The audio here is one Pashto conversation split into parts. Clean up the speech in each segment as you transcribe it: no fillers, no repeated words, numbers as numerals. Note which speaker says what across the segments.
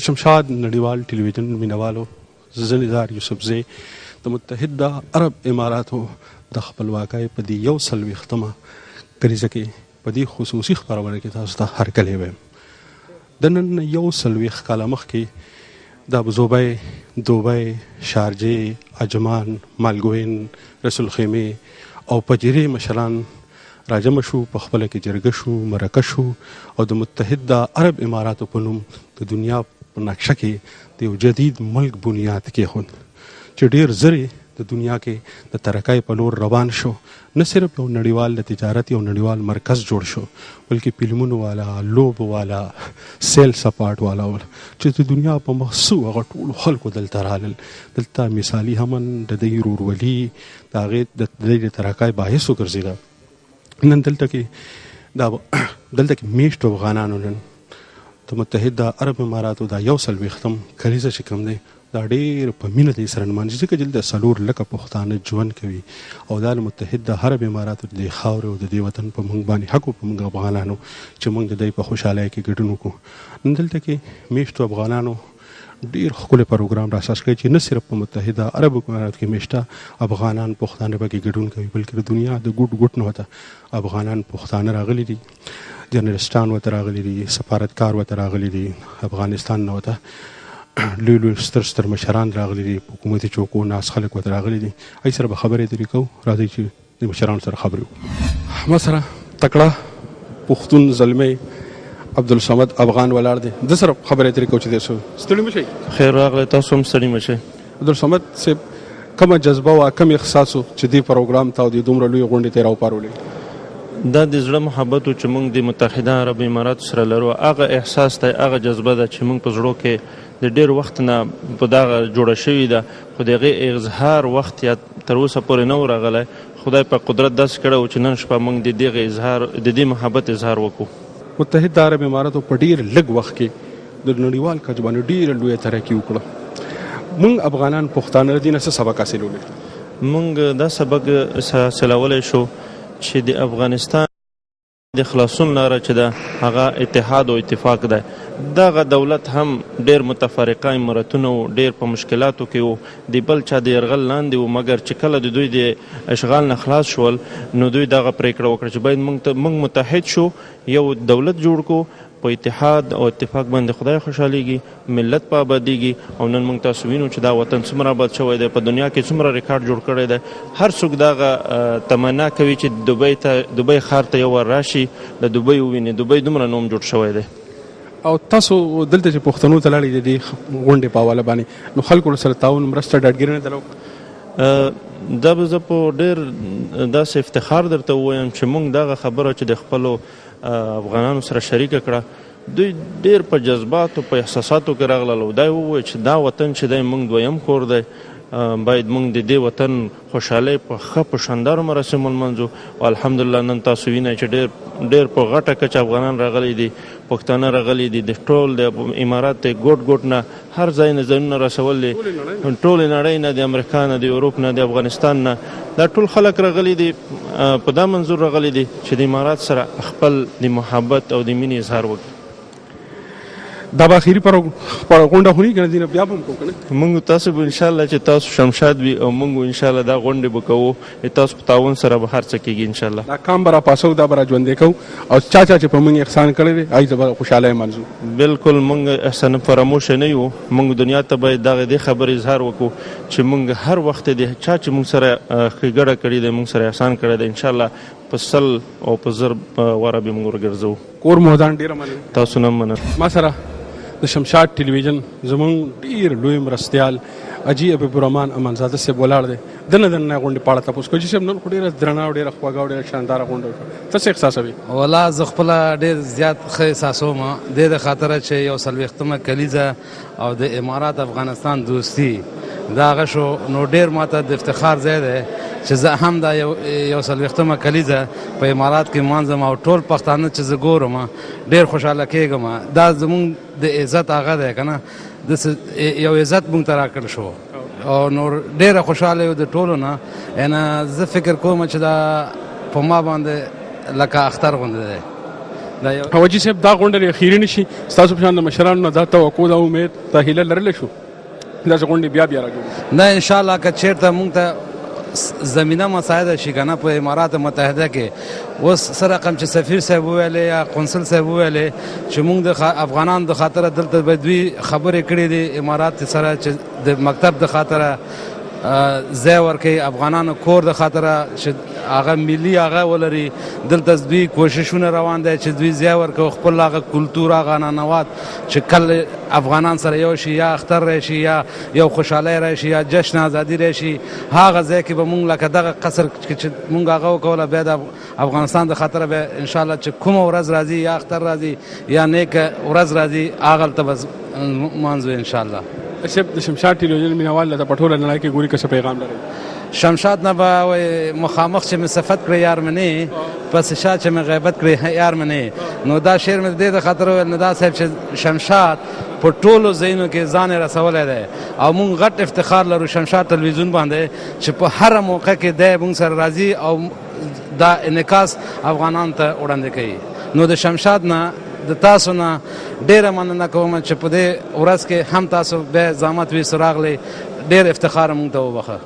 Speaker 1: شمشاد نړیوال ټلویزیون مینوالو، زه نزار یوسفزی د متحده عرب اماراتو د خپلواکۍ په دې 140مه کلیزه کې په دې خصوصي خپرونه کې تاسو ته هرکلی وایم. د نن 140 کاله مخکې د ابوظبي، دوبۍ، شارجې، عجمان، مالګوین، رسول خیمې او پجیرې مشران راجمع شو، په خپله کې جرګه شو، مرکه شو او د متحده عرب اماراتو په نوم د دنیا په نقشه کې د یو جدید ملک بنیاد کېښود چې ډېر زر د دنیا کې د ترقۍ په لور روان شو. نه صرف یو نړیوال د تجارت یو نړیوال مرکز جوړ شو، بلکې فلمونو والا، لوبو والا، سیل سپاټ والا چې د دنیا په مخصو هغه ټولو خلکو دلته رالل. دلته مثالي همن د دې ورورولي د هغې د دې ترقۍ باعث وګرځېده. نن دلته کې میشتو افغانانو نن د متحده عرب اماراتو دا 140م کلیزه چې کوم دی دا ډېر په مینه دی سره نمانځي، ځکه چې دلته 4 لکه پښتانه ژوند کوي او دا د متحده عرب اماراتو د دې خاورې او د دې وطن په موږ باندې حق په موږ افغانانو چې موږ د دوی په خوشحالۍ کې ګډون وکړو. نن دلته کې میشتو افغانانو ډېر ښکلی پروګرام راساس کړی چې نه صرف په متحده عرب اماراتو کې میشته افغانان پښتانه پکې ګډون کوي، بلکې د دنیا د ګوټ نه ورته افغانان پښتانه راغلي دي، جرنلسټان ورته راغلي دي، سفارتکار ورته راغلي دي، افغانستان نه ورته لوی ستر مشران راغلي دي، حکومتي چوکو ناس خلک ورته راغلي دي. ای سره به خبرې ترې کوو، راځئ چې د مشرانو سره خبرې وکړو. ما سره تکړه پښتون زلمی عبدالصمد افغان ولاړ دی، د سره خبرې ترې کوو چې دی ستړي مه شئ.
Speaker 2: خیر راغلی، تاسو هم ستړي مه شئ.
Speaker 1: عبدالصمد صاحب، کومه جذبه وه، کوم احساس و چې دې پروګرام ته او د دومره لوی غونډې ته یې راوپارولې؟
Speaker 2: دا د زړه محبت چې موږ د متحده عرب اماراتو سره لرو، هغه احساس دی، هغه جذبه ده چې موږ په زړو کې د ډېر وخت نه په دغه جوړه شوې ده، خو د هغې اظهار وخت یا تر اوسه پورې نه و راغلی. خدای په قدرت داسې کړی و چې نن شپه موږ د دې محبت اظهار وکړو.
Speaker 1: متحده عرب اماراتو په ډېر لږ وخت کې د نړیوال کچ باندې ډېره لویه ترقي وکړه. موږ افغانان پښتانه د دې نه څه سبق حاصلولی؟
Speaker 2: موږ دا سبق حاصلولی شو چې د افغانستان د خلاصون لاره چې ده هغه اتحاد او اتفاق ده. دغه دولت هم ډېر متفرقه امارتونه و، ډېر په مشکلاتو کې و، د بل چا د یرغل لاندې و، مګر چې کله د دوی د اشغال نه خلاص شول نو دوی دغه پرېکړه وکړه چې باید موږ متحد شو، یو دولت جوړ کړو په اتحاد او اتفاق باندې خدای خوشحالیږي، ملت په ابادیږي. او نن موږ تاسو وینو چې دا وطن څومره آباد شوی دی، په دنیا کې څومره ریکارډ جوړ کړی دی. هر څوک دغه تمنا کوي چې دوبۍ ښار ته یو ور راشي، د دوبۍ وویني. دوبۍ دومره نوم جوړ شوی دی.
Speaker 1: او تاسو دلته چې پښتنو ته لاړئ د دې غونډې په حواله باندې، نو خلکو سره تعاون، مرسته، ډاډګیري نه درلوده؟
Speaker 2: دا به زه په ډېر داسې افتخار درته ووایم چې موږ دغه خبره چې د خپلو افغانانو سره شریکه کړه، دوی ډېر په جذباتو په احساساتو کې راغلل او دا یې وویل چې دا وطن چې دی موږ دویم کور دی، باید موږ د دې وطن خوشحالۍ په ښه په شاندارو مراسمو لمانځو. او الحمدلله نن تاسو وینئ چې ډېر په غټه کچه افغانان راغلي دي، پښتانه راغلي دي، د ټول د امارات د ګوټ نه هر ځای نه ځایونه رسول دي، ټولې نړۍ نه، د امریکا نه، د یوروپ نه، د افغانستان نه، دا ټول خلک راغلي دي. په دا منظور راغلي دي چې د امارات سره خپل د محبت او د مینې اظهار وکړي.
Speaker 1: دا به اخري غونډه خوري که نه دینه بیا به هم کوو که نه؟
Speaker 2: موږ تاسو به انشاءالله چې تاسو شمشاد وي او موږ انشاءالله دا غونډې به کوو، تاسو په تعاون سره به هر څه کېږي انشاءالله. دا
Speaker 1: کام به راپاسو، دا به را ژوندی کوو او چا چې په موږ احسان کړی دی هغې ته به خوشحالی منځو.
Speaker 2: بلکل موږ احسان فراموشه نه یو. موږ دنیا ته باید دغه خبرې اظهار وکړو چې موږ هر وخت د چا چې موږ سره ښېګړه کړې دی، موږ سره احسان کړی دی، انشاءالله په 100 او په 1000 واره به موږ ورګرځوو.
Speaker 1: کور مودان ډېره مننه.
Speaker 2: تاسو نه مننه.
Speaker 1: ما سره د شمشاد ټلویزیون زموږ ډېر لوی مرستیال اجي حبیب الرحمن امانزاده صاحب ولاړ دی. د نننۍ غونډې په اړه تپوس کوو چې صاحب نن خو ډېره درنه او ډېره خوږه او ډېره شانداره غونډه وشوه، ته څه احساسوې؟
Speaker 3: والله زه خپله ډېر زیات ښه احساسوم د دې خاطره چې 140مه کلیزه او د امارات افغانستان دوستي دا هغه شو، نو ډېر ماته د افتخار ځای دی چې زه هم دا 140مه کلیزه په امارات کې مانځم او ټول پښتانه چې زه ګورم ډېر خوشحاله کېږم. دا زمونږ د عزت هغه دی که نه، یو عزت مونږ ته راکړل شو او نور ډېره خوشحاله یو د ټولو نه. یعنې زه فکر کوم چې دا په ما باندې لکه اختر غوندې دی، دا یو
Speaker 1: حاجي صاحب دا غونډه اخیری نشي ستاسو په شان د مشرانو نه دا توقع دا امید دا هیله لرلی شو داسې غونډې بیا راجوړ
Speaker 3: نه انشاءالله که چېرته موږ ته زمینه مساعده شي که نه په امارات متحده کې اوس څه رقم چې سفیر صاحب وویلې یا قونسل صاحب وویلې چې موږ د افغانانو د خاطره دلته به دوی خبرې کړې دي امارات سره چې د مکتب د خاطره ځای ورکوي افغانانو کور د خاطره چې هغه ملي هغه ولري دلته دوی کوششونه روان دی چې دوی ځای ورکوي خپل هغه کلتور هغه عنعنات چې کله افغانان سره یو شي یا اختر راشي یا یو خوشحالۍ راشي یا جشن ازادي راشي هغه ځای کې به موږ لکه دغه قصر چې موږ هغه وکوله بیا د افغانستان د خاطره به انشاءالله چې کومه ورځ راځي یا اختر راځي یا نیکه ورځ راځي هغلته به مانځو انشاءالله.
Speaker 1: صاحب د شمشاد ټلویزیون مینوال ته په ټوله نړۍ کې ګوري که څه پیغام لري؟
Speaker 3: شمشاد نه به مخامخ چې مې صفت کړی یار منې پس شاد چې مې غیبت کړی یار منې. نو دا شعر مې د دې د خاطر وویل نو دا صاحب چې شمشاد په ټولو ځایونو کې ځان یې رسولی دی او موږ غټ افتخار لرو شمشاد ټلویزیون باندې چې په هره موقع کې دی موږ سره راځي او دا انعکاس افغانانو ته وړاندې کوي. نو د شمشاد نه د تاسو نه ډیره مننه کوم چې په دې ورځ کې هم تاسو بیا زحمت ویستو راغلی ډیر افتخار موږ ته وبخښه.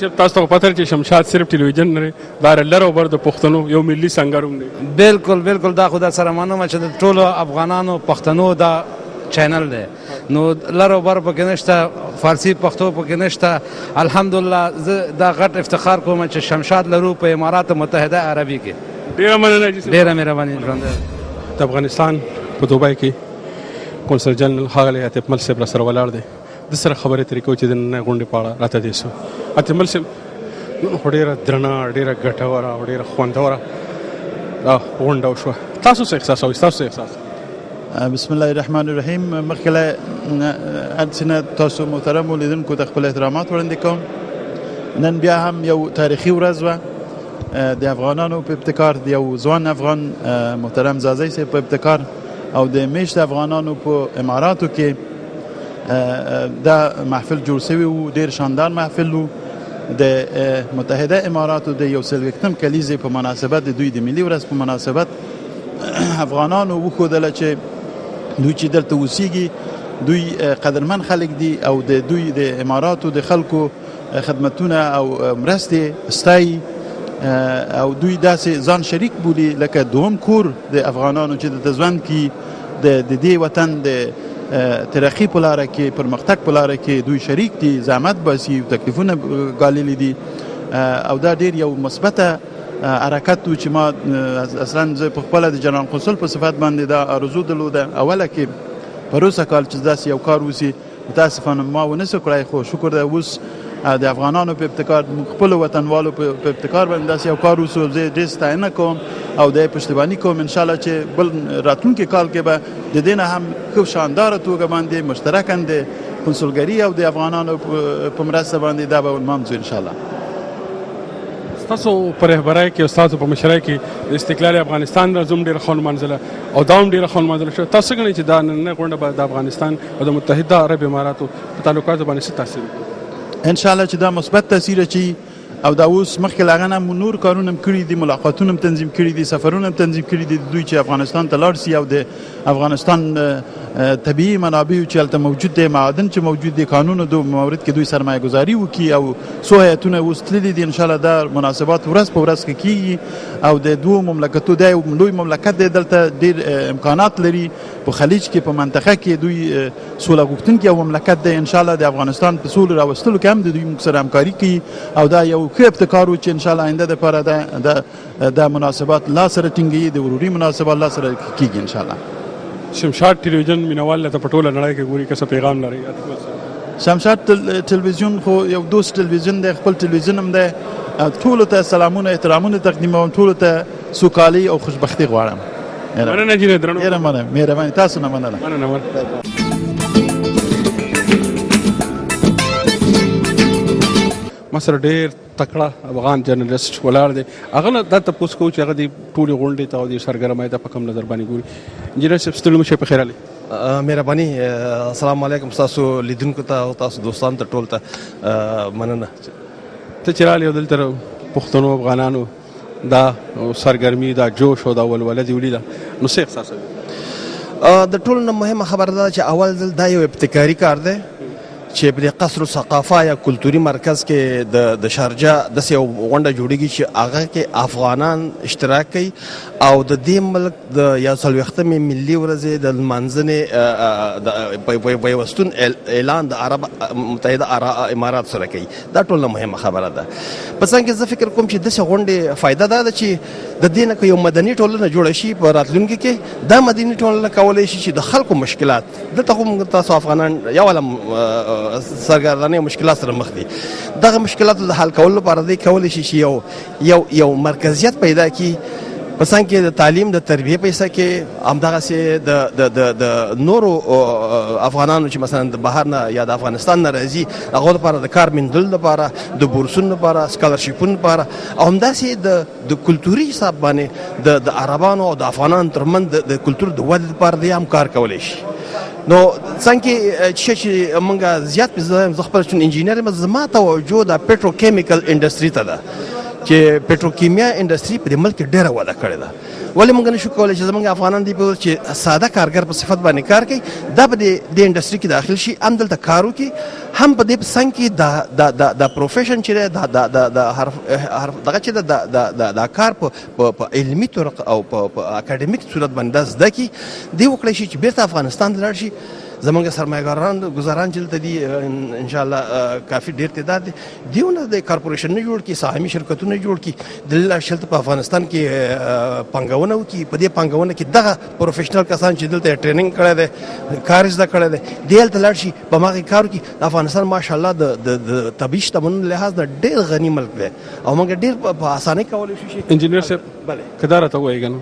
Speaker 1: صاحب تاسو ته پته چې شمشاد صرف ټلویزیون نه دا لر او بر د پښتنو یو ملي سنګر هم دی.
Speaker 3: بالکل بالکل دا خو دا سره معلومه چې د ټولو افغانانو پښتنو دا چینل دی نو لر او بر پکې نشته فارسی پښتو پکې نشته. الحمدلله زه دا غټ افتخار کوم چې شمشاد لرو په امارات متحده عربي کې.
Speaker 1: ډیره مننه جی.
Speaker 3: ډیره مهرباني ژوند.
Speaker 1: د افغانستان په دوبۍ کې کونسل جنرال ښاغلی عاطف مل صاحب راسره ولاړ دی د سره خبرې ترې کوو چې د نننۍ غونډې په اړه راته دې سو. عاطف مل صاحب نن خو ډېره درنه ډېره ګټوره او ډېره خوندوره غونډه وشوه تاسو څه احساسوئ ستاسو څه احساس؟
Speaker 4: بسم الله الرحمن الرحیم. مخکې له هر څه نه تاسو محترمو لیدونکو ته خپل احترامات وړاندې کوم. نن بیا هم یو تاریخي ورځ وه د افغانانو په ابتکار د یو ځوان افغان محترم زازی صاحب په ابتکار او د میشت افغانانو په اماراتو کې دا محفل جوړ شوی و. ډیر شاندار محفل و د متحده اماراتو د یو څلوېښتم کلیزې په مناسبت د دوی د ملي ورځ په مناسبت افغانانو وښودله چې دوی چې دلته اوسیږي دوی قدرمن خلک دي او د دوی د اماراتو د خلکو خدمتونه او مرستې ستایي او دوی داسې ځان شریک بولي لکه دوم کور د افغانانو چې د ژوند کې د دې وطن د ترقی په لاره کې پرمختګ په لاره کې دوی شریک دي زحمت باسي تکلیفونه ګاللي دي او دا ډیر یو مثبته حرکت و چې ما اصلا زه په خپله د جنرال قونسل په صفت باندې دا آرزو درلوده اوله کې پروسه کال چې داسې یو کار وسي متاسفانه ما ونه سو کړی خو شکر دی اوس د افغانانو په ابتکار خپل وطنوالو په ابتکار باندې داسې یو کار وسو زه ډېر ستاینه کوم او د پشتیباني کوم انشاءالله چې بل راتلونکي کال کې به د دې نه هم ښه شانداره توګه باندې مشترکاً د کنسولګري او د افغانانو په مرسته باندې دا به ونمانځو انشاءالله.
Speaker 1: ستاسو په رهبرۍ کې او ستاسو په مشرۍ کې د استقلال افغانستان ورځ هم ډېره ښه ونمانځله او دا هم ډېره ښه ونمانځله شوه. تاسو څه ګڼئ چې دا نننۍ غونډه به د افغانستان او د متحده عرب اماراتو په تعلقاتو باندې څه تاثیر وکړي؟
Speaker 4: انشاءالله چې دا مثبت تاثیر اچوي او دا اوس مخکې له هغه نه مو نور کارونه هم کړي دي ملاقاتونه هم تنظیم کړي دي سفرونه هم تنظیم کړي دي دوی چې افغانستان ته لاړ شي او د افغانستان طبیعي منابع چې هلته موجود دی معادن چې موجود دي قانونو د مورد کې دوی سرمایه گذاري وکړي او څو هیئتونه اوس تللي دي انشاءالله دا مناسبات ورځ په ورځ کې کیږي او د دوو مملکتو دا یو لوی مملکت دی دلته ډېر امکانات لري په خلیج کې په منطقه کې دوی سوله غوښتونکي یو مملکت دی انشاءالله د افغانستان په سولې راوستلو کې هم د دوی موږ سره همکاري کوي او دا یو ښه ابتکار و چې انشاءالله آینده دپاره دا مناسبات لا سره ټینګوي د وروري مناسبات لا سره کیږي انشاءالله.
Speaker 1: شمشاد ټلویزیون مینوال ته په ټوله نړۍ کې ګوري که څه پیغام لري؟
Speaker 4: شمشاد ټلویزیون خو یو دوست ټلویزیون دی خپل ټلویزیون هم دی ټولو ته سلامونه احترامونه تقدیموم ټولو ته سوکالي او خوشبختي غواړم.
Speaker 1: مننه جینه درنو
Speaker 4: ډېره مننه مهرباني تاسو نه مننه.
Speaker 1: ما سره ډېر تکړه افغان جرنالست ولاړ دی هغه نه دا تپوس کوو چې هغه د ټولې غونډې ته او د سرګرمۍ ته په کوم نظر باندې ګوري. انجینر صاحب ستړي مه شئ په خیر علي.
Speaker 5: مهرباني السلام علیکم ستاسو لیدونکو ته او تاسو دوستانو ته ټول ته مننه.
Speaker 1: ته چې راغلې او دلته پښتنو افغانانو دا سرګرمي دا جوش او دا ولوله دې ولیده نو څه احساس
Speaker 5: د ټولو نه مهمه خبره ده چې اول ځل دا یو ابتکاري کار دی چې په قصر الثقافه یا کلتوري مرکز کې د شارجه داسې یو غونډه جوړیږي چې هغه کې افغانان اشتراک کوي او د دې ملک د یا څلوېښتمې ملي ورځې د لمانځنې د پیوستون اعلان د عرب متحده امارات سره کوي. دا ټول نه مهمه خبره ده. په څنګه کې زه فکر کوم چې داسې غونډې فایده دا ده چې د دې نه که یو مدني ټولنه جوړه شي په راتلونکي کې دا مدني ټولنه کولی شي چې د خلکو مشکلات دلته خو تاسو افغانان یا ولم سرګردانۍ او مشکلات سره مخ دي دغه مشکلاتو د حل کولو لپاره دوی کولی شي چې یو مرکزیت پیدا کړي په څنګ کې د تعلیم د تربیې په حصه کې همدغسې د نورو افغانانو چې مثلا د بهر نه یا د افغانستان نه راځي هغو لپاره د کار موندلو لپاره د بورسونو لپاره سکالرشیپونو لپاره او همداسې د کلتوري حساب باندې د عربانو او د افغانانو ترمنځ د کلتور د ودې لپاره دوی هم کار کولی شي. نو څنګه چې موږ زیات زه خپل چون انجینر یم زما توجه د پټروکیمیکل انډستری ته ده چې پټروکیمیا انډستری په دې ملک کې ډېره وده کړې ده. ولې موږ نشو کولی چې زموږ افغانان دي چې ساده کارګر په صفت باندې کار کوي دا په دې انډستری کې داخل شي هم دلته کار وکړي هم په دې څنګ کې د پروفیشن چې دی دغه چې د کار په علمي طرق او په اکاډمیک صورت باندې دا زده کړي دی وکړی شي چې بیرته افغانستان ته لاړ شي. زمونږ سرمایه‌ګاران ګزاران چې دلته دي انشاءالله کافي ډېر تعداد دي دیونه د کارپوریشنونه جوړ کړي سهامي شرکتونه جوړ کړي دلته شلته په افغانستان کې پانګونه وکړي په دې پانګونه کې دغه پروفیشنل کسان چې دلته ټریننګ کړی دی کار زده کړی دی دی هلته لاړ شي په هماغې کار وکړي. افغانستان ماشاءالله د طبیعي شتمنیو لحاظ نه ډېر غني ملک دی او موږ ډېر په اسانۍ کولی شو چې
Speaker 1: انجینر صاحب که دا راته ووایي که نه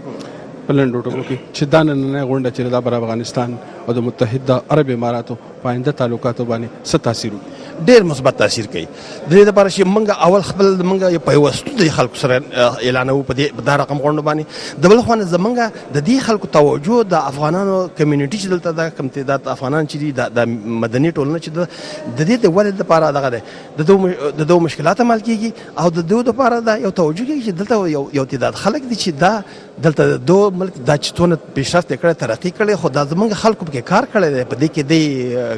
Speaker 1: په لنډو ټکو کې چې دا نننۍ غونډه چې دا پر افغانستان او د متحده عرب اماراتو په آینده تعلقاتو باندې څه تاثیر وکړي؟
Speaker 5: ډېر مثبت تاثیر کوي. د دې لپاره چې موږ اول خپل موږ یو پیوستون د خلکو سره اعلانوو په دا رقم غونډو باندې. د بل خوا نه زموږ د دې خلکو توجه د افغانانو کمیونټي چې دلته ده کوم تعداد افغانان چې دي د مدني ټولنه چې ده د دې د ودې لپاره دغه دی د دوه مشکلات حل کېږي او د دوی لپاره دا یو توجه کېږي چې دلته یو تعداد خلک دي چې دا دلته دوه ملک دا چې څونه پیشرفت یې کړی ترقي کړې خو دا زموږ خلکو پکې کار کړی دی په دې کې دی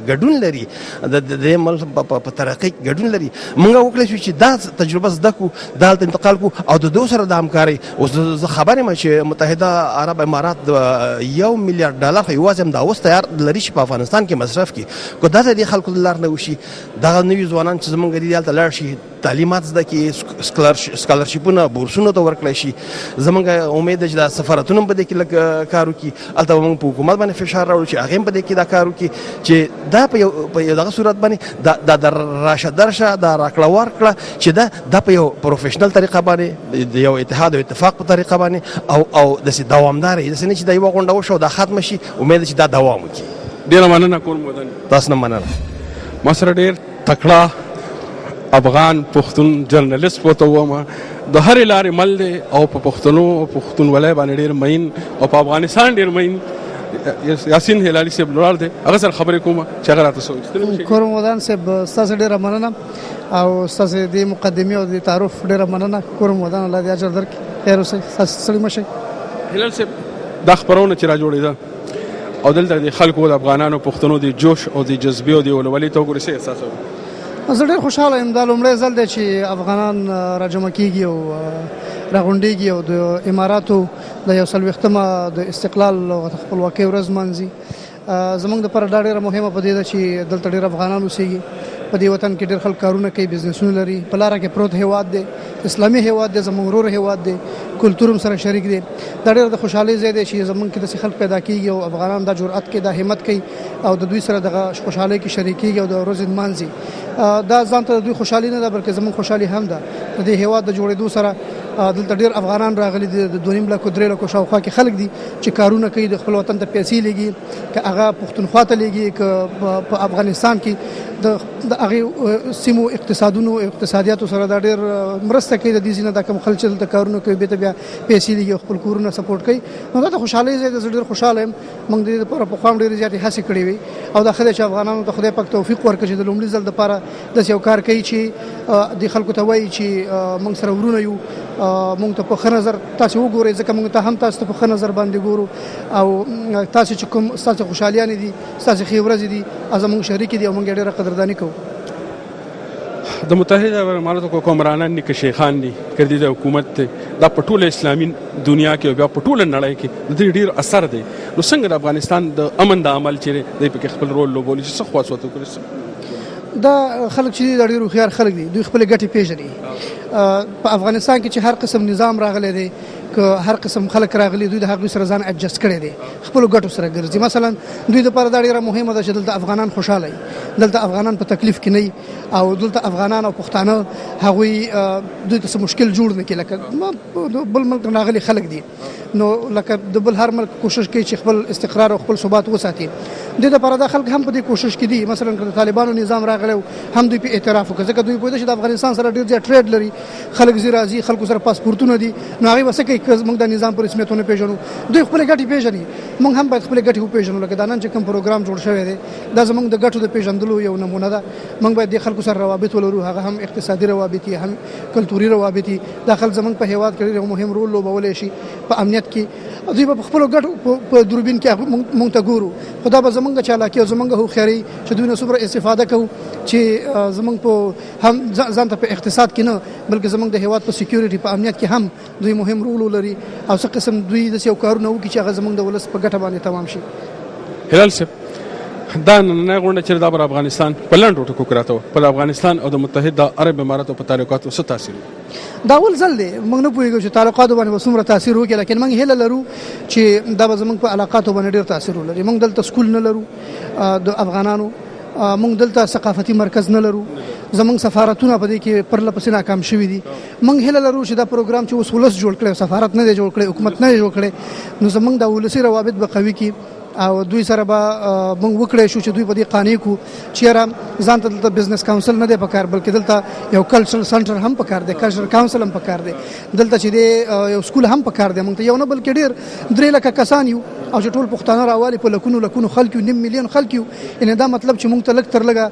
Speaker 5: ګډون لري د دې ملک په ترقي ګډون لري. موږ وکړی شو چې دا تجربه زده کړو دا هلته انتقال کړو او د دوی سره د همکارۍ اوس زه خبر یم چې متحده عرب امارات $1 میلیارډ خو یوازې هم دا اوس تیار لري چې په افغانستان کې مصرف کړي. که دا د دې خلکو د لار نه وشي دغه نوي ځوانان چې زموږ دي هلته لاړ شي تعلیمات زده کړي سکالرشیپونه بورسونو ته ورکړی شي. زموږ امید ده چې دا سفارتونه هم په دې کې لږ کار وکړي هلته به موږ په حکومت باندې فشار راوړو چې هغې هم په دې کې دا کار وکړي چې دا په یو دغه صورت باندې دا د راشه درشه دا راکړه ورکړه چې دا په یو پروفیشنل طریقه باندې د یو اتحاد او اتفاق په طریقه باندې او داسې دوامداره داسې نه چې دا یوه غونډه وشو دا ختمه شي امید ده چې دا دوام وکړي.
Speaker 1: ډېره مننه کور مودن
Speaker 5: تاسو نه مننه.
Speaker 1: ما سره ډېر تکړه افغان پښتون جرنالیست پوته ومه د هرې لارې مل دی او په پښتنو او پښتونولۍ باندې ډېر مین او په افغانستان ډېر مین یاسین هلالي صاحب لوړ دی هغه سره خبرې کومه چې هغه راته څه
Speaker 6: کور مودان صاحب ستاسو ډېره مننه او ستاسو د مقدمې او د تعارف ډېره مننه. کور مودان الله دې اجر درکړي. خیر اوسئ ستاسو ستړي مه شئ.
Speaker 1: هلال صاحب دا خپرونه چې را جوړېده او دلته د خلکو د افغانانو پښتنو د جوش او د جذبې او د ولولۍ ته وګورئ څه احساس وکړي؟
Speaker 6: زه ډېر خوشحاله یم. دا لومړی ځل دی چې افغانان راجمع کېږي او راغونډېږي او د اماراتو د 140مه د استقلال او خپلواکۍ ورځ لمانځي. زموږ دپاره دا ډېره مهمه په دې ده چې دلته ډېر افغانان اوسېږي. په دې وطن کې ډېر خلک کارونه کوي بزنسونه لري په لاره کې پروت هېواد دی اسلامي هېواد دی زموږ ورور هېواد دی کلتور هم سره شریک دی. دا ډېر د خوشحالۍ ځای دی چې زموږ کې داسې خلک پیدا کېږي او افغانان دا جرأت کوي دا همت کوي او د دوی سره دغه خوشحالۍ کې شریکېږي او د ورځې لمانځي. دا ځان ته د دوی خوشحالي نه ده بلکې زموږ خوشحالي هم ده. د دې هېواد د جوړېدو سره دلته ډېر افغانان راغلي دي د 2.5 لکو 3 لکو شاوخوا کې خلک دي چې کارونه کوي د خپل وطن ته پیسې لېږي که هغه پښتونخوا ته لېږي که په افغانستان کې د هغې سیمو اقتصادونو اقتصادیاتو سره دا ډېر مرسته مرسته کوي د دې ځینې دا کوم خلک چې دلته کارونه کوي بیرته بیا پیسې لګي خپل کورونه سپورټ کوي نو دا د خوشحالۍ ځای دی. زه ډېر خوشحاله یم. موږ د دې لپاره پخوا هم ډېرې زیاتې هڅې کړې وي او دا ښه دی چې افغانانو ته خدای پاک توفیق ورکړي چې د لومړي ځل دپاره داسې یو کار کوي چې د خلکو ته وایي چې موږ سره ورونه یو موږ ته په ښه نظر تاسې وګورئ ځکه موږ ته هم تاسو ته په ښه نظر باندې ګورو او تاسې چې کوم ستاسې خوشحالیانې دي ستاسې ښې ورځې دي زموږ شریکې دي او موږ یې ډېره قدرداني کوو.
Speaker 1: د متحده عرب اماراتو حکمرانان دي که شیخان دي که د حکومت دی دا په ټوله اسلامي دنیا کې او بیا په ټوله نړۍ کې د دې ډېر اثر دی. نو څنګه د افغانستان د امن د عمل چې دی پکې خپل رول لوبولی چې څه خواست وکړي؟
Speaker 6: دا خلک چې دا ډېر هوښیار خلک دي دوی خپلې ګټې پېژني. په افغانستان کې چې هر قسم نظام راغلی دی که هر قسم خلک راغلي دوی د هغوی سره ځان اډجسټ کړی دی خپلو ګټو سره ګرځي. مثلا دوی دپاره دا ډېره مهمه ده چې دلته افغانان خوشحاله وي دلته افغانان په تکلیف کې نه وي او دلته افغانان او پښتانه هغوی دوی ته څه مشکل جوړ نه کړي لکه بل ملک راغلي خلک دي نو لکه د بل هر ملک کوشش کوي چې خپل استقرار او خپل ثبات وساتي. د دې لپاره دا خلک هم په دې کوشش کې دي. مثلا که د طالبانو نظام راغلی هم دوی په اعتراف وکړي ځکه دوی پوهېده چې د افغانستان سره ډېر زیات ټریډ لري خلک ځي راځي خلکو سره پاسپورتونه دي نو هغوی به څه کوي که موږ د نظام په رسمیت ونه پېژنو دوی خپلې ګټې پېژني موږ هم باید خپلې ګټې وپېژنو. لکه دا نن چې کوم پروګرام جوړ شوی دی دا زموږ د ګټو د پېژندلو یو نمونه ده. موږ باید د خلکو سره روابط ولرو هغه هم اقتصادي روابط دي هم کلتوري روابط دي. دا خلک زموږ په هېواد کې ډېر مهم رول لوبولی شي په امنیت کې دوی به په خپلو ګټو په دوربین کې موږ ته ګورو خو دا به زموږ چالاکي او زموږ هوښیاري چې دوی نه څومره استفاده کوو چې زموږ په هم ځان ته په اقتصاد کې نه بلکې زموږ د هېواد په سکیورټي په امنیت کې هم دوی مهم رول ولري او څه قسم دوی داسې یو کارونه وکړي چې هغه زموږ د ولس په ګټه باندې تمام شي.
Speaker 1: هلال صاحب دا نننۍ غونډه چې دا پر افغانستان په لنډو ټکو کې راته په افغانستان او د متحده عرب اماراتو په تعلقاتو څه تاثیر
Speaker 6: دا اول ځل دی موږ نه پوهېږو چې تعلقاتو باندې به څومره تاثیر وکړي لیکن موږ هیله لرو چې دا به زموږ په علاقاتو باندې ډېر تاثیر ولري. موږ دلته سکول نه لرو د افغانانو موږ دلته ثقافتي مرکز نه لرو زموږ سفارتونه په دې کې پرله پسې ناکام شوي دي. موږ هیله لرو چې دا پروګرام چې اوس ولس جوړ کړی سفارت نه دی جوړ کړی حکومت نه دی جوړ کړی نو زموږ د ولسي روابط به قوي کړي او دوی سره به موږ وکړی شو چې دوی په دې قانع کړو چې یاره ځان ته دلته بزنس کاونسل نه دی پکار بلکې دلته یو کلچرل سنټر هم پکار دی کلچرل کاونسل هم پکار دی دلته چې دی یو سکول هم پکار دی. موږ ته یو نه بلکې ډېر 3 لکه کسان یو او چې ټول پښتانه راوالي په لکونو خلک یو 9 ملیون خلک یو یعنې دا مطلب چې موږ ته لږ تر لږه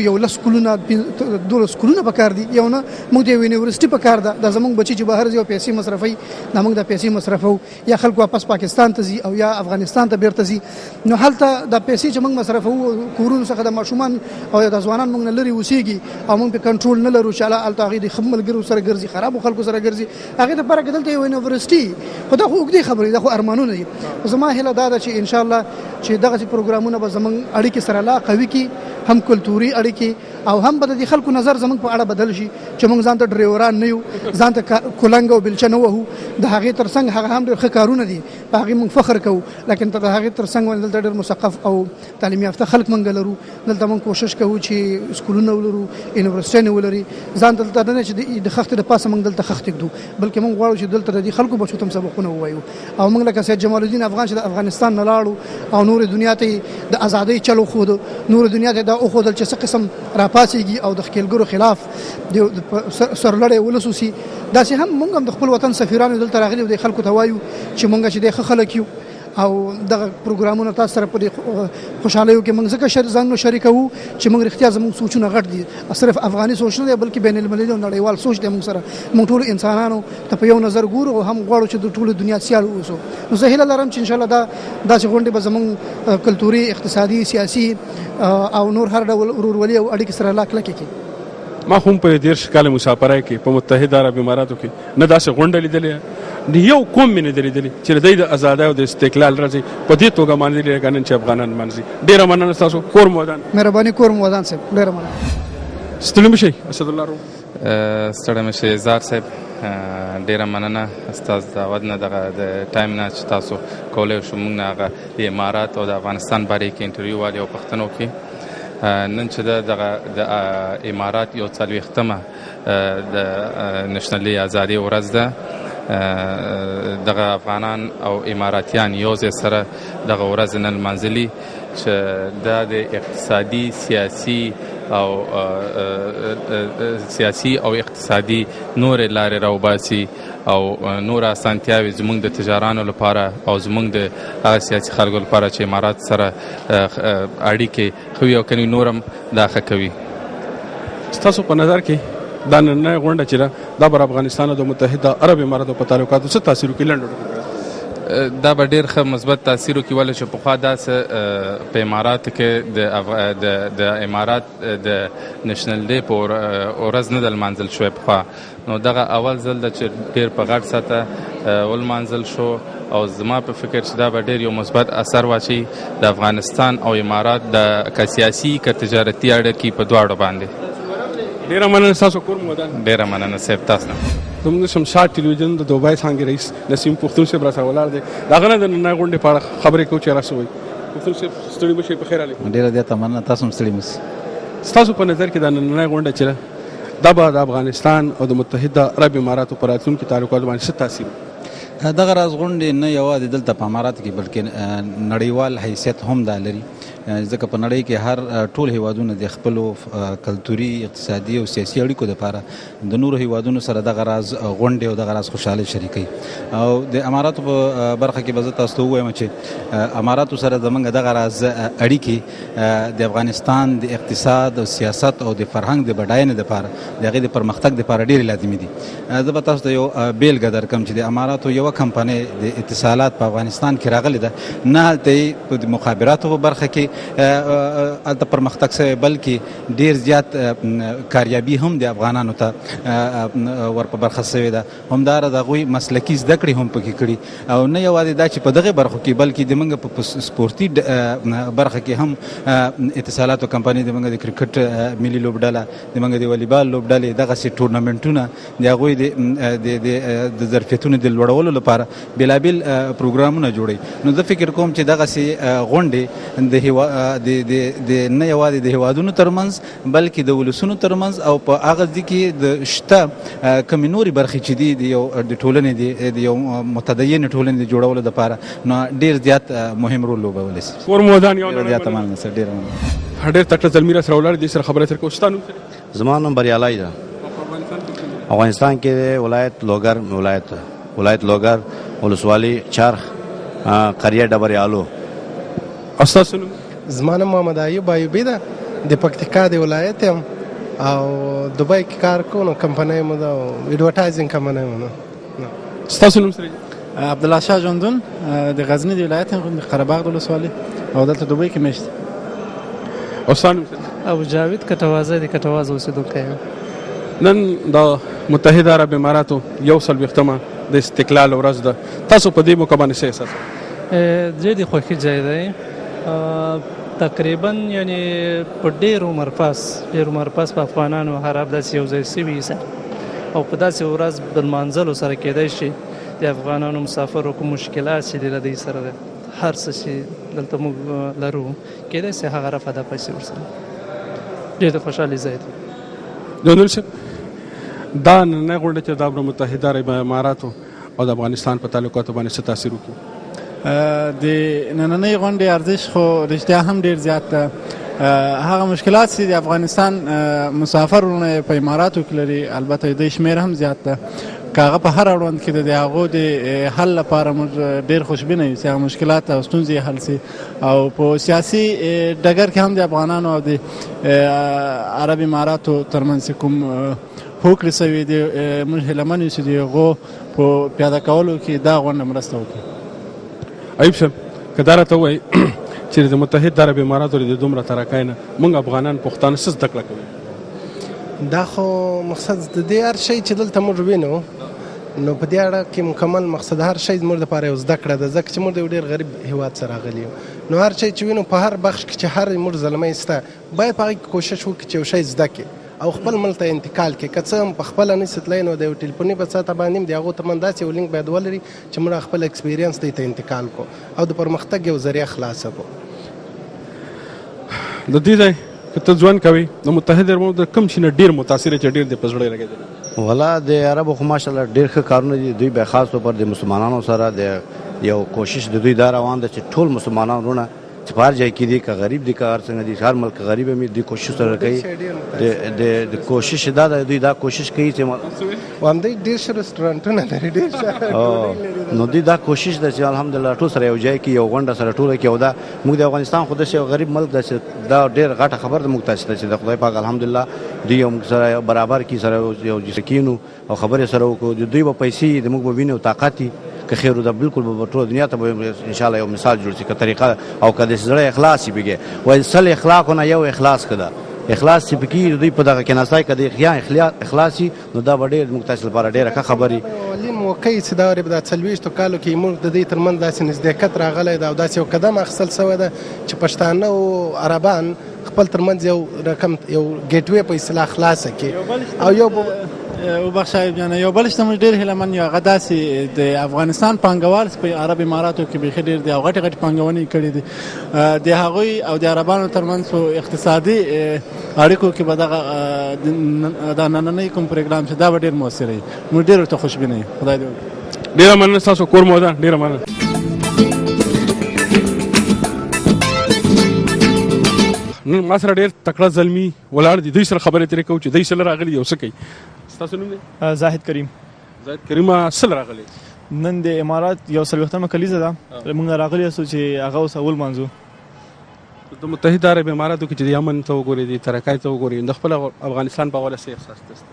Speaker 6: یو لس سکولونه 12 سکولونه پکار دي یو نه موږ ته یو یونیورسټي پکار ده دا زموږ بچي چې بهر ځي او پیسې مصرفوي دا موږ د پیسې مصرفو یا خلک واپس پاکستان ته ځي او یا افغانستان ته بیرته ځي نو هلته د پیسې چې موږ مصرفو کورونو څخه د ماشومان او د ځوانان موږ نه لرې اوسېږي او موږ په کنټرول نه لرو چې هلته هغوی د ښه ملګرو سره ګرځي خرابو خلکو سره ګرځي هغې دپاره که دلته یو یونیورسټي خو دا خو اوږدې خبرې دا خو ارمانونه دي. زما هیله دا ده چې انشاءالله چې دغسې پروګرامونه به زموږ اړیکې سره لا قوي کړي هم کلتوري اړیکې او هم به د دې خلکو نظر زموږ په اړه بدل شي چې موږ ځان ته ډریوران نه یو ځان ته کلنګ او بلچه نه وهو د هغې تر څنګ هغه هم ډېر ښه کارونه دي په هغې موږ فخر کوو لیکن د هغې تر څنګ باندې دلته ډېر مثقف او تعلیم یافته خلک موږ لرو دلته موږ کوشش کوو چې سکولونه ولرو یونیورسټیانې ولري ځان دلته نه چې د خښتې د پاسه موږ دلته خښتې ږدو بلکې موږ غواړو چې دلته د دې خلکو بچو ته هم سبقونه ووایو او موږ لکه سید جمال الدین افغان چې د افغانستان نه لاړو او نور دنیا ته د ازادۍ چل وښودو نور دنیا ته دا وښودل چې څه قسم راپاڅېږي او د ښکېلګرو خلاف سرلړی ولس اوسي داسې هم موږ هم د خپل وطن سفیرانو دلته راغلي او د خلکو ته وایو چې موږ چې د ښه خلک یو او دغه پروګرامونه تاسو سره په خوشحالیو کې موږ ځکه ځانونه شریکوو چې موږ رښتیا زموږ سوچونه غټ دي صرف افغاني سوچ نه دی بلکې بین المللي او نړیوال سوچ دی موږ سره موږ ټول انسانانو ته په یو نظر ګورو او هم غواړو چې د ټولو دنیا سیال اوسو. نو زه هیله لرم چې انشاءالله داسې غونډې به زموږ کلتوري اقتصادي سیاسي او نور هر ډول ورورولي او اړیکې سره لا کلکې کړي.
Speaker 1: ما هم په 13 کال مسافرای کې په متحده عرب اماراتو کې نه داسې غونډه لیدلې یو قوم مې نه دی لیدلی چې د دوی د ازادۍ او د استقلال راځي په دې توګه باندې لیدلی نن چې افغانان منځي. ډېره مننه ستاسو کور مو ودان.
Speaker 6: مهرباني کور مو ودان صاحب ډېره مننه.
Speaker 1: ستړي مه شئ اسدالله رو.
Speaker 7: ستړی مه شئ زار صاحب ډېره مننه ستاسو دعوت نه دغه د ټایم نه چې تاسو کولی شو موږ نه هغه د امارات او د افغانستان بارے کې انټرویو والي او پوښتنو کې نن چې د امارات یو 40مه د نشنلي ازادي ورځ ده دغه افغانان او اماراتیان یو ځای سره دغه ورځ نن لمانځلي چې دا د اقتصادي سیاسي او سیاسي او اقتصادي نورې لارې راوباسي او نور اسانتیاوې زموږ د تجارانو لپاره او زموږ د هغه سیاسي خلکو لپاره چې امارات سره اړیکې ښه وي او کني نور هم دا ښه کوي.
Speaker 1: ستاسو په نظر کې دا نننۍ غونډه چې ده دا بر افغانستان او د متحده عرب اماراتو په تعلقاتو څه تاثیر وکړي؟ لنډ
Speaker 7: دا به ډېر ښه مثبت تاثیر وکړي ولې چې پخوا داسې په اماراتو کې د امارات د نېشنل ډے په ورځ نه ده لمانځل شوی پخوا، نو دغه اول ځل ده چې ډېر په غټ سطحه ولمانځل شو او زما په فکر چې دا به ډېر یو مثبت اثر واچوي د افغانستان او امارات د که سیاسي که تجارتي اړیکې په دواړو باندې.
Speaker 1: ډېره مننه، ستاسو کور مو ودان.
Speaker 7: ډېره مننه صاحب، تاسو نه.
Speaker 1: زموږ د شمشاد ټلویزیون د دوبۍ څانګې رئیس نسیم پښتون صاحب را سره ولاړ دی. د هغه نه د نننۍ غونډې په اړه خبرې کوو چې راسه وایي. پښتون صاحب ستړي مه شئ، پخیر راغلئ.
Speaker 8: ډېره زیاته مننه، تاسو هم ستړي مه شئ.
Speaker 1: ستاسو په نظر کې دا نننۍ غونډه چې ده دا به د افغانستان او د متحده عرب اماراتو په راتلونکي تعلقاتو باندې څه تاثیر وکړي؟
Speaker 8: دغه راز غونډې نه یوازې دلته په اماراتو کې بلکې نړیوال حیثیت هم دا لري، ځکه په نړۍ کې هر ټول هیوادونه د خپلو کلتوري، اقتصادي او سیاسي اړیکو لپاره د نورو هیوادونو سره دغه راز غونډې او دغه راز خوشحالۍ شریکوي. او د اماراتو په برخه کې به زه تاسو ته ووایم چې اماراتو سره زموږ دغه راز اړیکې د افغانستان د اقتصاد او سیاست او د فرهنګ د بډاینې لپاره د هغې د پرمختګ لپاره ډېرې لازمي دي. زه به تاسو ته یو بیلګه درکړم چې د اماراتو یوه کمپنۍ د اتصالات په افغانستان کې راغلې ده، نه هلته یې په مخابراتو په برخه کې هلته پرمختګ شوی بلکې ډېر زیات کاریابي هم د افغانانو ته ور په برخه شوې ده. همداراز هغوی مسلکي زده کړې هم پکې کړي او نه یوازې دا چې په دغه برخو کې بلکې زموږ په سپورتي برخه کې هم اتصالاتو کمپنۍ زموږ د کرکټ ملي لوبډله، زموږ د والیبال لوبډلې دغسې ټورنمنټونه د هغوی د ظرفیتونو د لوړولو لپاره بېلابېل پروګرامونه جوړوي. نو زه فکر کوم چې دغسې غونډې د نه یوازې د هیوادونو ترمنځ بلکې د ولسونو ترمنځ او په هغه ځای کې د شته کمې نورې برخې چې دي د ټولنې د یو متدینې ټولنې د جوړولو لپاره نو ډېر زیات مهم رول لوبولی شي.
Speaker 1: کور مو ودان. یو
Speaker 8: زیاته مننه سر، ډېره مننه.
Speaker 1: ډېر تکړه زلمي را سره ولاړ دي، سره خبرې ترې کوو. ستا نوم څه دی؟
Speaker 9: زما نوم بریالی ده. افغانستان کې ولایت لوګر ولسوالي چرخ قریه ډبریالو.
Speaker 1: او ستاسو نوم؟
Speaker 10: زما نوم محمد ایوب ایوبي ده، د پکتیکا د ولایت یم او دوبۍ کې کار کوم. نو کمپنۍ مو ده ایډورټایزینګ کمپنۍ مو ده.
Speaker 1: ستاسو نوم څه دی؟
Speaker 11: عبدالله شاه ژوندون د غزني د ولایت یم، د قرهباغ د ولسوالي او دلته دوبۍ کې میشت.
Speaker 1: او ستا نوم څه دی؟
Speaker 12: ابو جاوید کټوازی د کټواز اوسېدونکی یم.
Speaker 1: نن د متحده عرب اماراتو 140مه د استقلال ورځ ده، تاسو په دې موقع باندې څه احساس کوئ؟
Speaker 12: ډېر د خوښي ځای دی. تقریبا یعنې په ډېر عمر پاس په افغانانو عرب داسې یو ځای شوي او په داسې ورځ د لمانځلو سره کېدای شي د افغانانو مسافرو کوم مشکلات چې د دوی سره ده، هر څه چې دلته موږ لرو کېدای شي هغه رفع دفع شي ورسره. ډېر د خوشحالۍ ځای دی.
Speaker 1: جنرال صاحب، دا نننۍ غونډه چې د متحده عرب اماراتو او د افغانستان په تعلقاتو باندې څه تاثیر وکړي؟
Speaker 11: د نننۍ غونډې ارزښت خو رښتیا هم ډېر زیات ده. هغه مشکلات چې د افغانستان مسافرونه په اماراتو کې لري البته د شمېر هم زیات ده، که هغه په هر اړوند کې د هغو د حل لپاره موږ ډېر خوشبینه یو چې هغه مشکلات او ستونزې حل شي. او په سیاسي ډګر کې هم د افغانانو او د عرب اماراتو ترمنځ کوم هوکړې شوي دي موږ هیله من یو چې د هغو په پیاده کولو کې دا غونډه مرسته وکړي.
Speaker 1: ایوب صاحب، که دا راته ووایي چې د متحده عرب اماراتو د دومره ترقۍ نه موږ افغانان پښتانه څه زده کړه کوي؟
Speaker 10: دا خو مقصد د دې هر شی چې دلته موږ وینو نو په دې اړه کې مکمل مقصد هر شی زموږ دپاره یو زده کړه ده، ځکه چې موږ د یو ډېر غریب هېواد څخه راغلي یو. نو هر شی چې وینو په هر بخش کې چې هر موږ زلمی شته باید په هغې کې کوشش وکړي چې یو شی زده کړي او خپل ملک ته انتقال کړي. که څه هم په خپله نشي تللی نو د یو ټلیفوني په سطحه باندې هم د هغو ترمنځ داسې یو لینک باید ولري چې موږ خپل اکسپیرینس دوی ته انتقال کړو او د پرمختګ یو ذریعه خلاصه کړو.
Speaker 1: د دې ځای که ته ژوند کوې د متحده عرب د کوم شي نه ډېر متاثره چې ډېر دې په زړه لګېدلی؟
Speaker 9: والا د عربو خو ماشاءالله ډېر ښه کارونه دي. دوی به خاص طور پر د مسلمانانو سره د یو کوشش د دوی دا روان ده چې ټول مسلمانان وروڼه چې په هر ځای کې دي که غریب دي که هر څنګه دي هر ملک غریب هم دوی کوشش سره کوي د کوشش دا ده دوی دا کوشش کوي چې
Speaker 10: همدوی ډېر ښه رسټورانټونه لري ډېر ښه
Speaker 9: نو دوی دا کوشش ده چې الحمدلله ټول سره یو ځای کې یو غونډه سره ټوله کې او دا موږ د افغانستان خو داسې یو غریب ملک ده چې دا ډېر غټه خبر ده موږ تاسې ته چې د خدای پاک الحمدلله دوی موږ سره برابر کړي سره یو کینو او خبرې سره وکړو دوی به پیسې د موږ به وینو طاقت که خیر ده بالکل به ټول دنیا ته به ان شاء الله یو مثال جوړ شي که طریقه او که د زړه اخلاص یې بګي وایي سل اخلاقونه یو اخلاص کده اخلاص چې پکې دوی په دغه کې ناستای کده اخلاصي نو دا به ډېر موږ تاسو لپاره ډېره ښه خبرې
Speaker 10: ولین موقع چې دا د 40 کالو کې موږ د دې ترمنځ داسې نزدېکت راغلی ده او داسې یو قدم اخیستل شوی ده چې پښتانه او عربان خپل ترمنځ یو رقم یو ګیټ وې په اصطلاح خلاصه کړي او یو
Speaker 11: وبخښه جانه یو بل شته موږ ډېر هیلهمن یو هغه داسې د افغانستان پانګوال په عرب اماراتو کې بیخي ډېر دي او غټې پانګونې کړي دي د هغوی او د عربانو ترمنځ په اقتصادي اړیکو کې به دا نننی کوم پروګرام چې دا به ډېر مؤثر وي موږ ډېر ورته خوشبینه یو خدای دې وکړي
Speaker 1: ډېره مننه ستاسو کور مو ودان ډېره مننه نن ما سره ډېر تکړه زلمي ولاړ دي دوی سره خبرې ترې کوو چې دوی سره راغلي یو څه کوي ستاسو نوم دی
Speaker 13: زاهد کریم
Speaker 1: کریمه سره راغلی
Speaker 13: نن د امارات یو 40مه کلیزه ده موږ راغلي یو چې هغه اوس اول منځو
Speaker 1: د متحده عرب اماراتو کې چې د یمن ته وګورئ د ترکای ته وګورئ د خپل افغانستان په اړه څه احساس تاسو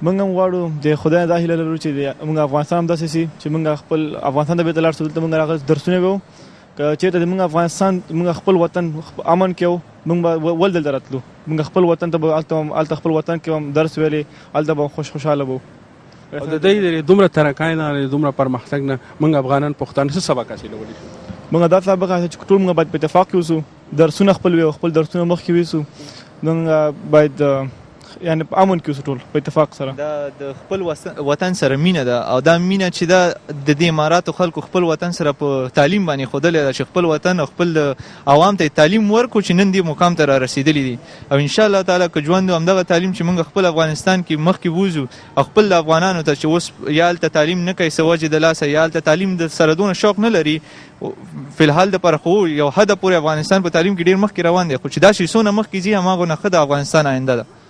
Speaker 13: موږ هم غواړو د خدای د هیله لرو چې موږ افغانستان هم داسې شي چې موږ خپل افغانستان ته بیرته لاړ شو دلته موږ راغلي درسونه وو که چېرته موږ افغانستان موږ خپل وطن امن کې وو موږ به ول دلته راتلو موږ خپل وطن ته به هلته خپل وطن کې هم درس ویلې هلته به خوشحاله وو
Speaker 1: او د دې دومره ترکای نه دومره پرمختګ نه موږ افغانان پښتانه څه سبق حاصلولی
Speaker 13: موږ دا سبق حاصل چې ټول موږ باید په اتفاق کې اوسو درسونه خپل وي خپل درسونه مخکې ویسو موږ باید یعنی په امن کې اوسو ټول په اتفاق سره
Speaker 14: دا د خپل وطن سره مینه ده او دا مینه چې دا د دې اماراتو خلکو خپل وطن سره په تعلیم باندې ښودلې ده چې خپل وطن او خپل عوام ته تعلیم ورکړو چې نن دې مقام ته را رسېدلي دي او ان شاء الله تعالی که ژوند همدغه تعلیم چې موږ خپل افغانستان کې مخکې بوځو او خپل افغانانو ته چې اوس یا هلته تعلیم نه کوي څه وجې د لاسه یا هلته تعلیم د سره دونه شوق نه لري فلحال دپاره خو یو حده پورې افغانستان په تعلیم کې ډېر مخکې روان دی خو چې دا شي څونه مخکې ځي هماغونه ښه د افغانستان آینده ده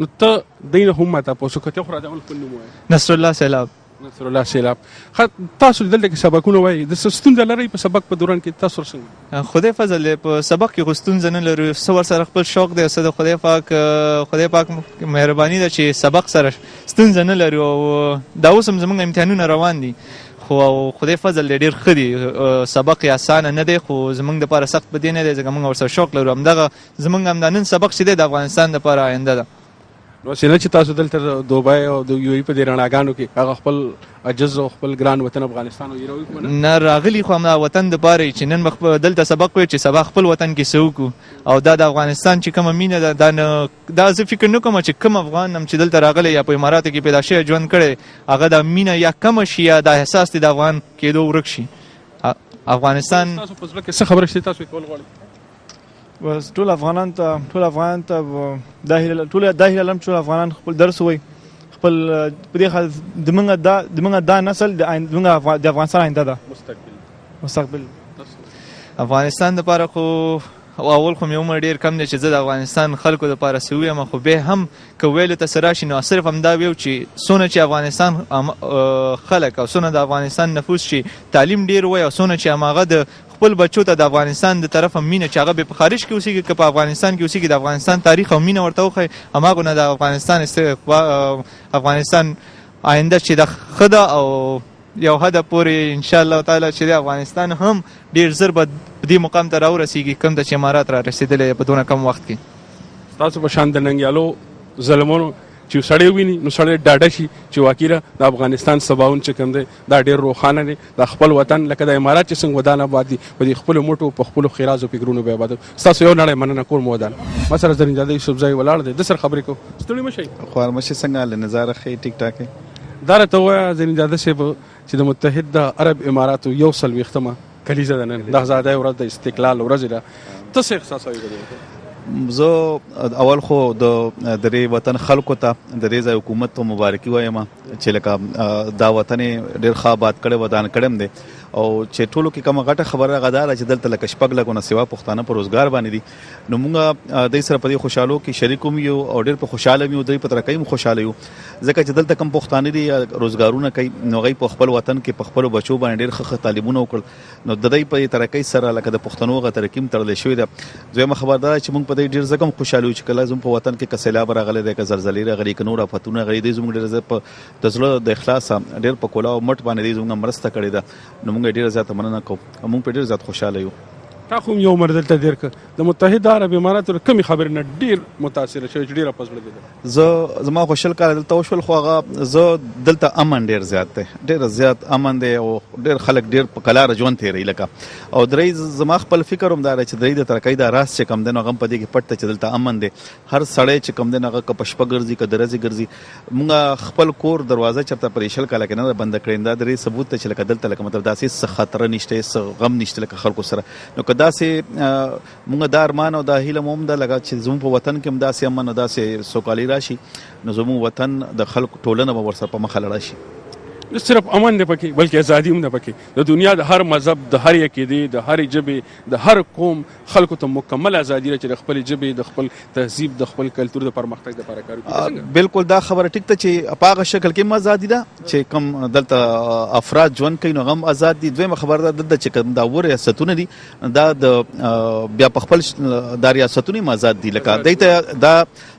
Speaker 1: نو ته دینه هم ماته پوسو کته خو راځول خپل نوم وای
Speaker 14: نصر الله سیلاب
Speaker 1: تاسو دلته کې سبقونه وای د ستونزه لري په سبق په دوران کې تاسو څنګه
Speaker 14: خدای فضل په سبق کې ستونزه نه لري سور سره خپل شوق دی سره خدای پاک مهرباني ده چې سبق سره ستونزه نه لري او دا اوس هم زموږ امتحانونه روان دي خو خدای فضل ډېر ښه دی سبق یې اسانه نه دی خو زموږ دپاره سخت په دې نه دی ځکه موږ ورسره شوق لرو همدغه زموږ هم دا نن سبق چې دی د افغانستان دپاره آینده ده
Speaker 1: نو څنګه چې تاسو دلته دوبای او د یو ای په دې رڼاګانو کې هغه خپل عجز او خپل ګران وطن افغانستان او یروي
Speaker 14: نه راغلي خو همدا وطن دپاره چې نن دلته سبق وایي چې سبا خپل وطن کې څه وکړو او دا د افغانستان چې کومه مینه ده دا زه فکر نه کوم چې کوم افغان هم چې دلته راغلی یا په اماراتو کې پیدا شوی ژوند کړی هغه دا مینه یا کمه شي یا دا احساس دی د افغان کېدو ورک شي افغانستان
Speaker 1: تاسو په ځل کې څه خبره شته تاسو کول غواړئ
Speaker 13: بس ټول افغانان ته دا هیله لرم ټول افغانان خپل درس وایي خپل په دې حال زموږ دا نسل د افغانستان آینده ده مستقبل
Speaker 14: افغانستان دپاره خو اول خو مې عمر ډېر کم دی چې زه د افغانستان خلکو دپاره څه ویم خو بیا هم که ویلو ته څه راشي نو صرف همدا ویو چې څونه چې افغانستان خلک او څونه د افغانستان نفوس چې تعلیم ډېر وایي او څونه چې هماغه د خپل بچو ته د افغانستان د طرفه مینه چې هغه به په خارج کې اوسېږي که په افغانستان کې اوسېږي د افغانستان تاریخ او مینه ورته وښایي هماغونه د افغانستان آینده چې د ښه ده او یو حده پورې ان شاء الله تعالی چې د افغانستان هم ډېر ژر به دې مقام ته راورسېږي کوم ته چې امارات را رسېدلی په دونه کم وخت کې
Speaker 1: تاسو په شان د ننګیالو ظلمونو چې سړی ویني نو سړی ډاډه شي چې واقعا د افغانستان سباون چې کوم دی دا ډېر روښانه دی د خپل وطن لکه د امارات چې څنګه ودان آباد دي په دې خپلو موټو په خپلو ښېرازو فکرونو به آباد ستاسو یو نړۍ مننه کور مو ودان ما سره زرینزاده یوسفزی ولاړ دی د سره خبرې کوو ستړي مه شئ
Speaker 15: خوارمشي څنګه له نظاره ښې ټیک ټاک
Speaker 1: دا راته ووایه زرینزاده صاحب چې د متحده عرب اماراتو 140مه کلیزه ده نن د ازادۍ ورځ د استقلال ورځ ده ته څه احساسوي په دې
Speaker 15: زه اول خو د دې وطن خلکو ته د دې ځای حکومت ته مبارکي وایم چې لکه دا وطن ډېر ښه آباد کړی ودان کړی دی او چې ټولو کې کومه غټه خبره غدار چې دلته لکه شپږ لګونه سیوا پښتانه پر روزګار باندې دي نو موږ د سره په دې خوشالو کې شریکوم یو او ډېر په خوشاله یو دوی په ترکه هم خوشاله یو ځکه چې دلته کم پښتانه دي روزګارونه کوي نو غي په خپل وطن کې په خپل بچو باندې ډېر ښه تعلیمونه وکړ نو د دې په ترکه سره لکه د پښتنو غ ترکیم تړل شوی ده زما خبردار چې موږ په دې ډېر زکم خوشاله یو چې کله زموږ په وطن کې کسلاب راغلي د زلزلې راغلي کنور افتونه غلي دي زموږ ډېر په د زړه د اخلاص ډېر په کولا او مټ باندې زموږ مرسته کړې ده نو موږ ډېر زیات مننه کوو موږ په ډېر زیات خوشاله یو
Speaker 1: تا خو یو عمر دلته تیر کړ د متحده عرب اماراتو کمی خبر نه ډیر متاثر شوی ډیر په زړه دي
Speaker 15: زما خوشل کار دلته وشول خو هغه زه دلته امن ډیر زیات دی ډیر زیات امن دی او ډیر خلک ډیر په کلار ژوند تیری لکه او درې زما خپل فکر هم دا چې درې د ترکای دا راس چې کم دنه غم پدې کې پټ چې دلته امن دی هر سړی چې کم دنه هغه کپشپ ګرځي ک درځي ګرځي موږ خپل کور دروازه چرته پرېشل کله کې نه بند کړین دا درې ثبوت ته چې لکه دلته لکه مطلب داسې خطر نشته غم نشته لکه خلکو سره نو کدا سه موږ دا ارمان او دا هیله موم ده لکه چې زموږ په وطن کې هم داسې امن او داسې سوکالي راشي نو زموږ وطن د خلکو ټولنه به ورسره په مخه لاړه شي
Speaker 1: نه صرف امن نه پکې بلکې ازادي هم نه پکې د دنیا د هر مذهب د هر عقیدې د هر ژبې د هر قوم خلکو ته مکمل ازادي لري چې د خپل ژبې د خپل تهذیب د خپل کلتور د پرمختګ لپاره کار وکړي
Speaker 15: بالکل دا خبره ټیک ته چې په هغه شکل کې ازادي ده چې کوم دلته افراد ژوند کوي نو هم آزاد دي دویمه خبره ده چې کوم دا ریاستونه دي دا د بیا په خپل د ریاستونو هم آزاد دي لکه دایته دا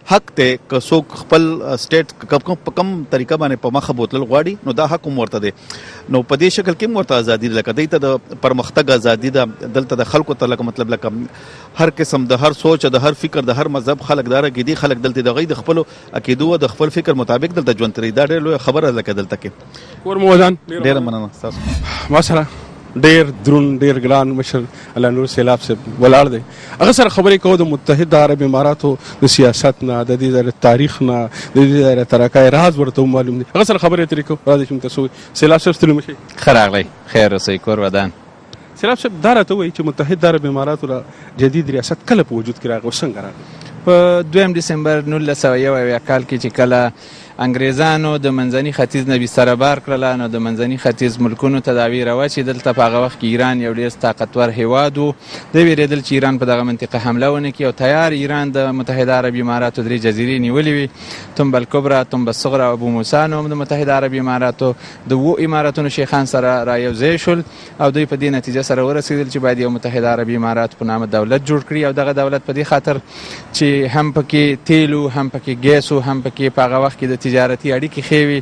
Speaker 15: حق ته که څوک خپل سټیټ کم طریقه باندې په مخه بوتل غواړي نو دا حق ورته دی نو په دې شکل کې ورته ازادي لکه دایته د پرمختګ ازادي ده دلته د خلکو ته لکه مطلب لکه هر قسم د هر سوچ د هر فکر د هر مذهب خلک دار کې دي خلک دلته د غي د خپل عقیدو د خپل فکر مطابق دلته ژوند تري دا ډېر لوی خبره لکه دلته کې
Speaker 1: کور موزان
Speaker 15: ډېر مننه تاسو
Speaker 1: مثلا ډیر درون ډیر ګران مشر الله نور سیلاب سے ولاړ دی هغه سره خبرې کوو د متحده عرب اماراتو د سیاست نه د دې د تاریخ نه د دې د ترکای راز ورته معلوم دي هغه سره خبرې ترې کوو راځي چې تاسو سیلاب سره ستړي مشي
Speaker 16: خراغلی خیر اوسئ کور ودان
Speaker 1: سیلاب صاحب دا راته وایي چې متحده عرب اماراتو را جدید ریاست کله په وجود کې راغی څنګه راغی
Speaker 16: په 2 دسمبر 1901 کال کې چې کله انګریزانو د منځني ختیځ نه بیسره بار کړله نو د منځني ختیځ ملکونو ته دا ویره وه چې دلته په هغه وخت کې ایران یو ډېر طاقتور هیواد و دوی ویرېدل چې ایران په دغه منطقه حمله ونه کړي او تیار ایران د متحده عرب اماراتو 3 جزیرې نیولې وي تنبه الکبرا تنبه الصغرا او ابو موسی نو د متحده عرب اماراتو د 7 اماراتونو شیخان سره را یو ځای شول او دوی په دې نتیجه سره ورسېدل چې باید یو متحده عرب امارات په نامه دولت جوړ کړي او دغه دولت په دې خاطر چې هم پکې تیلو هم پکې ګیسو هم پکې په هغه وخت کې د تجارتي اړیکې ښې وي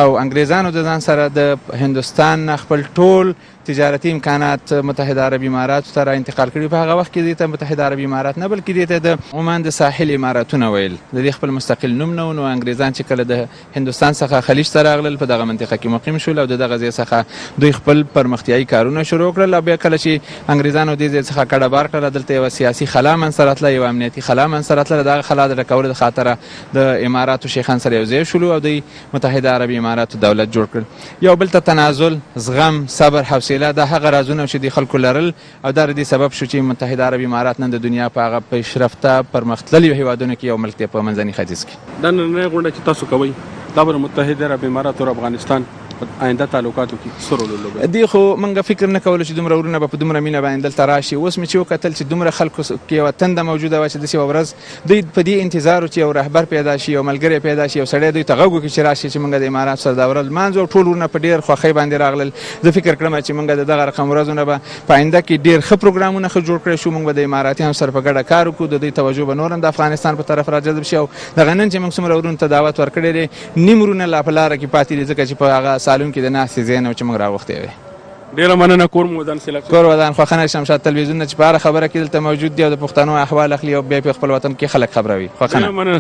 Speaker 16: او انګریزانو د ځان سره د هندوستان نه خپل ټول تجارتي امکانات متحده عرب اماراتو ته را انتقال کړي په هغه وخت کې دې ته متحده عرب امارات نه بلکې دې ته د عمان د ساحل اماراتونه ویل د دې خپل مستقل نوم نه نو انګریزان چې کله د هندوستان څخه خلیج ته راغلل په دغه منطقه کې مقیم شول او دغه ځای څخه دوی خپل پرمختیایي کارونه شروع کړل او بیا کله چې انګریزانو دې ځای څخه کډه بار کړل دلته یو سیاسي خلا منځته راتله یو امنیتي خلا منځته راتله دغه خلا د ډکولو د خاطره د اماراتو شیخان سره یو ځای شولو او دوی متحده عرب اماراتو دولت جوړ کړل یو بل ته تنازل زغم صبر حوصله د هغه رازونه چې د خلکو لرل او دا د دې سبب شو چې متحده عرب امارات نن د دنیا په هغه پیشرفته پرمختللي هیوادونو کې یو ملک دی په منځني ختیځ کې
Speaker 1: دا نن غونډه چې تاسو کوئ دا به متحده عرب امارات او افغانستان آینده تعلقاتو کې څه رول لوبوي
Speaker 16: دی خو موږ فکر نه کولو چې دومره ورونه به په دومره مینه باندې دلته راشي اوس مې چې وکتل چې دومره خلکو کې یوه تنده موجوده وه چې داسې یوه ورځ دوی په دې انتظار چې یو رهبر پیدا شي یو ملګری پیدا شي یو سړی دوی ته غږ وکړي چې راشي چې موږ د امارات سره دا ورځ لمانځو ټول ورونه په ډېر خوښۍ باندې راغلل زه فکر کړم چې موږ د دغه رقم ورځونه به په آینده کې ډېر ښه پروګرامونه ښه جوړ کړی شو موږ به د اماراتیانو سره په ګډه کار وکړو د دوی توجه به نور هم د افغانستان په طرف راجذب شي او دغه نن چې موږ څومره ورونو ته دعوت ورکړی دی نیم ورونه لا په لاره کې پاتې دي ځکه چې په هغه سالون کې د ناستې ځای نه و چې موږ راوختې وې
Speaker 1: ډیره مننه کور ودان سیلاب
Speaker 16: کور ودان خوښنه شمشاد تلویزیون چې په هر خبره کې دلته موجود دی او د پښتنو احوال اخلي او بیا په خپل وطن کې خلک خبروي خوښنه
Speaker 1: مننه